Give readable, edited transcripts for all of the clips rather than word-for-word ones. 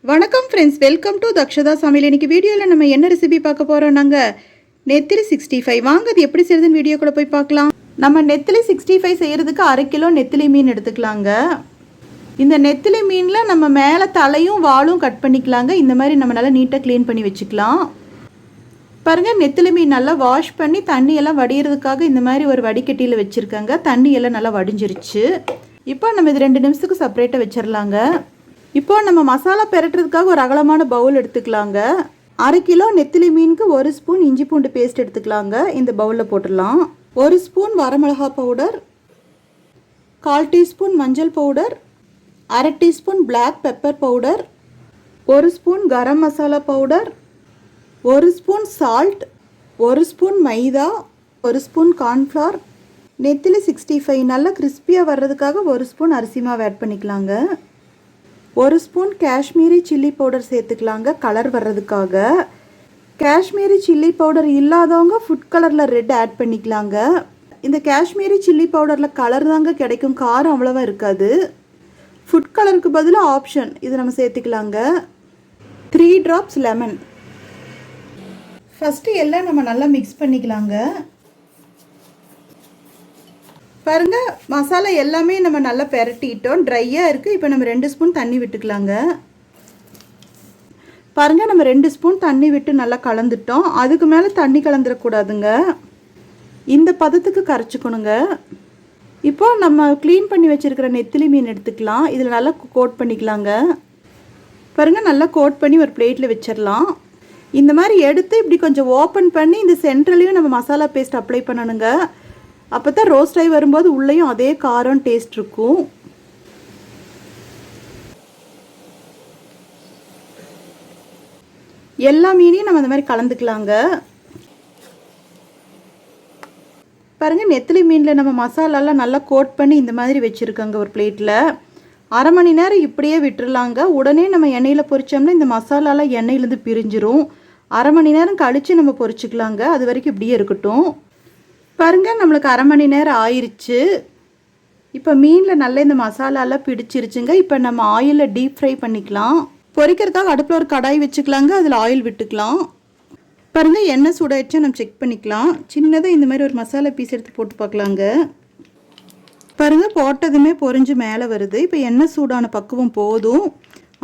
வணக்கம் friends, welcome to Dakshata சமையல். இன்றைக்கி வீடியோவில் நம்ம என்ன ரெசிபி பார்க்க போகிறோம்? நாங்கள் நெத்திலி 65 வாங்க அது எப்படி செய்யுதுன்னு வீடியோக்குள்ளே போய் பார்க்கலாம். நம்ம நெத்திலி 65 செய்கிறதுக்கு 1/2 கிலோ நெத்திலி மீன் எடுத்துக்கலாங்க. இந்த நெத்திலி மீனில் நம்ம மேலே தலையும் வாலும் கட் பண்ணிக்கலாங்க. இந்த மாதிரி நம்ம நல்லா நீட்டாக க்ளீன் பண்ணி வச்சுக்கலாம். பாருங்கள், நெத்திலி மீன் நல்லா வாஷ் பண்ணி தண்ணியெல்லாம் வடிகிறதுக்காக இந்த மாதிரி ஒரு வடிகட்டியில் வச்சுருக்காங்க. தண்ணியெல்லாம் நல்லா வடிஞ்சிருச்சு. இப்போ நம்ம இது 2 நிமிஷத்துக்கு செப்பரேட்டாக வச்சிடலாங்க. இப்போ நம்ம மசாலா பெரட்டுறதுக்காக ஒரு அகலமான பவுல் எடுத்துக்கலாங்க. 1/2 கிலோ நெத்திலி மீனுக்கு 1 ஸ்பூன் இஞ்சி பூண்டு பேஸ்ட் எடுத்துக்கலாங்க. இந்த பவுலில் போட்டுடலாம். 1 ஸ்பூன் வரமிளகா பவுடர், 1/4 டீஸ்பூன் மஞ்சள் powder, 1/2 teaspoon black pepper powder, 1 spoon garam masala powder, 1 spoon salt, 1 spoon maida, 1 spoon cornflour. நெத்திலி 65 நல்லா கிறிஸ்பியாக வர்றதுக்காக 1 ஸ்பூன் அரிசி மாவு ஆட் பண்ணிக்கலாங்க. 1 ஸ்பூன் காஷ்மீரி சில்லி பவுடர் சேர்த்துக்கலாங்க, கலர் வர்றதுக்காக. காஷ்மீரி சில்லி பவுடர் இல்லாதவங்க ஃபுட் கலரில் ரெட் ஆட் பண்ணிக்கலாங்க. இந்த காஷ்மீரி சில்லி பவுடரில் கலர் தாங்க கிடைக்கும், காரம் அவ்வளோவா இருக்காது. ஃபுட் கலருக்கு பதிலாக ஆப்ஷன் இது நம்ம சேர்த்துக்கலாங்க. 3 ட்ராப்ஸ் லெமன். ஃபஸ்ட்டு எல்லாம் நம்ம நல்லா மிக்ஸ் பண்ணிக்கலாங்க. பாருங்கள், மசாலா எல்லாமே நம்ம நல்லா பெரட்டிட்டோம், ட்ரையாக இருக்குது. இப்போ நம்ம 2 ஸ்பூன் தண்ணி விட்டுக்கலாங்க. பாருங்கள், நம்ம 2 ஸ்பூன் தண்ணி விட்டு நல்லா கலந்துட்டோம். அதுக்கு மேலே தண்ணி கலந்துடக்கூடாதுங்க. இந்த பதத்துக்கு கரைச்சிக்கணுங்க. இப்போ நம்ம க்ளீன் பண்ணி வச்சுருக்கிற நெத்திலி மீன் எடுத்துக்கலாம். இதில் நல்லா கோட் பண்ணிக்கலாங்க. பாருங்கள், நல்லா கோட் பண்ணி ஒரு பிளேட்டில் வச்சிடலாம். இந்த மாதிரி எடுத்து இப்படி கொஞ்சம் ஓப்பன் பண்ணி இந்த சென்ட்ரலையும் நம்ம மசாலா பேஸ்ட் அப்ளை பண்ணணுங்க. அப்போ தான் ரோஸ்ட் ஆகி வரும்போது உள்ளேயும் அதே காரம் டேஸ்ட் இருக்கும். எல்லா மீனையும் நம்ம இந்த மாதிரி கலந்துக்கலாங்க. பாருங்கள், நெத்திலி மீனில் நம்ம மசாலாலாம் நல்லா கோட் பண்ணி இந்த மாதிரி வச்சுருக்கோங்க ஒரு பிளேட்டில். 1/2 மணி நேரம் இப்படியே விட்டுருலாங்க. உடனே நம்ம எண்ணெயில் பொரிச்சோம்னா இந்த மசாலாலாம் எண்ணெயிலேருந்து பிரிஞ்சிரும். 1/2 மணி நேரம் கழித்து நம்ம பொரிச்சிக்கலாங்க. அது வரைக்கும் இப்படியே இருக்கட்டும். பாருங்கள், நம்மளுக்கு 1/2 மணி நேரம் ஆயிடுச்சு. இப்போ மீனில் நல்லா இந்த மசாலாலாம் பிடிச்சிருச்சுங்க. இப்போ நம்ம ஆயிலில் டீப் ஃப்ரை பண்ணிக்கலாம். பொரிக்கிறதுக்காக அடுப்பில் ஒரு கடாய் வச்சுக்கலாங்க. அதில் ஆயில் விட்டுக்கலாம். பாருங்கள், எண்ணெய் சூடாயிடுச்சு, நம்ம செக் பண்ணிக்கலாம். சின்னதாக இந்த மாதிரி ஒரு மசாலா பீஸ் எடுத்து போட்டு பார்க்கலாங்க. பாருங்கள், போட்டதுமே பொரிஞ்சு மேலே வருது. இப்போ எண்ணெய் சூடான பக்குவம் போதும்.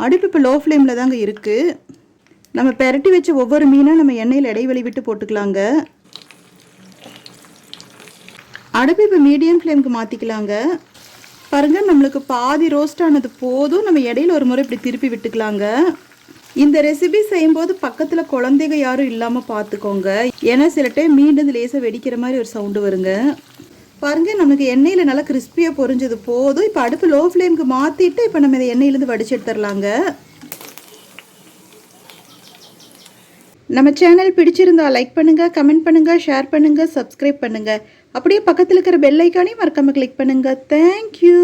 அடுப்பு இப்போ லோ ஃப்ளேமில் தாங்க இருக்குது. நம்ம பெரட்டி வச்ச ஒவ்வொரு மீனும் நம்ம எண்ணெயில் இடைவெளி விட்டு போட்டுக்கலாங்க. அடுப்பு இப்போ மீடியம் ஃப்ளேமுக்கு மாற்றிக்கலாங்க. பாருங்கள், நம்மளுக்கு பாதி ரோஸ்ட் ஆனது போதும். நம்ம இடையில ஒரு முறை இப்படி திருப்பி விட்டுக்கலாங்க. இந்த ரெசிபி செய்யும்போது பக்கத்தில் குழந்தைங்க யாரும் இல்லாமல் பார்த்துக்கோங்க. ஏன்னா சில டைம் மீண்டும் லேசாக வெடிக்கிற மாதிரி ஒரு சவுண்டு வருங்க. பாருங்கள், நமக்கு எண்ணெயில் நல்லா கிறிஸ்பியாக பொரிஞ்சது போதும். இப்போ அடுப்பு லோ ஃப்ளேமுக்கு மாற்றிட்டு இப்போ நம்ம இதை எண்ணெயிலேருந்து வடிச்சு எடுத்துடலாங்க. நம்ம சேனல் பிடிச்சிருந்தா லைக் பண்ணுங்கள், கமெண்ட் பண்ணுங்கள், ஷேர் பண்ணுங்கள், சப்ஸ்கிரைப் பண்ணுங்கள். அப்படியே பக்கத்தில் இருக்கிற பெல் ஐக்கானையும் மறக்காமல் கிளிக் பண்ணுங்கள். தேங்க்யூ.